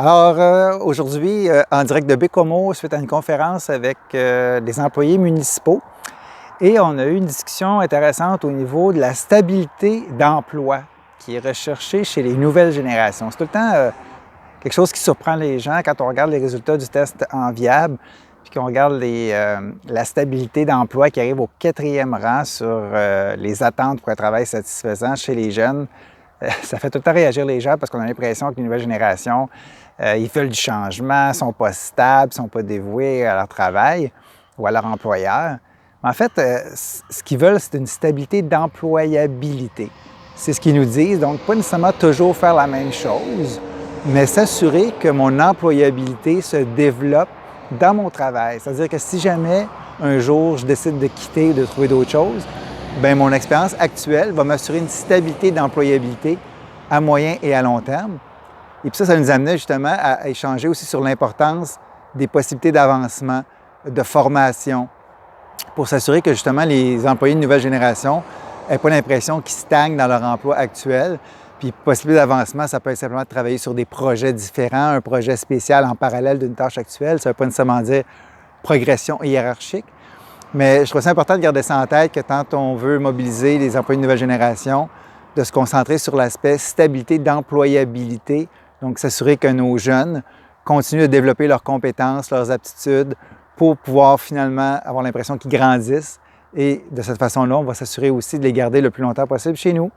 Aujourd'hui, en direct de Baie-Comeau, suite à une conférence avec des employés municipaux, et on a eu une discussion intéressante au niveau de la stabilité d'emploi qui est recherchée chez les nouvelles générations. C'est tout le temps quelque chose qui surprend les gens quand on regarde les résultats du test Enviable, puis qu'on regarde la stabilité d'emploi qui arrive au 4e rang sur les attentes pour un travail satisfaisant chez les jeunes. Ça fait tout le temps réagir les gens parce qu'on a l'impression que les nouvelles générations, ils veulent du changement, ne sont pas stables, ne sont pas dévoués à leur travail ou à leur employeur. Mais en fait, ce qu'ils veulent, c'est une stabilité d'employabilité. C'est ce qu'ils nous disent. Donc, pas nécessairement toujours faire la même chose, mais s'assurer que mon employabilité se développe dans mon travail. C'est-à-dire que si jamais un jour je décide de quitter ou de trouver d'autres choses, bien, mon expérience actuelle va m'assurer une stabilité d'employabilité à moyen et à long terme. Et puis ça nous amenait justement à échanger aussi sur l'importance des possibilités d'avancement, de formation, pour s'assurer que justement les employés de nouvelle génération n'aient pas l'impression qu'ils stagnent dans leur emploi actuel. Puis possibilité d'avancement, ça peut être simplement de travailler sur des projets différents, un projet spécial en parallèle d'une tâche actuelle. Ça ne veut pas nécessairement dire progression hiérarchique. Mais je trouve ça important de garder ça en tête que quand on veut mobiliser les employés de nouvelle génération, de se concentrer sur l'aspect stabilité d'employabilité, donc s'assurer que nos jeunes continuent de développer leurs compétences, leurs aptitudes pour pouvoir finalement avoir l'impression qu'ils grandissent. Et de cette façon-là, on va s'assurer aussi de les garder le plus longtemps possible chez nous.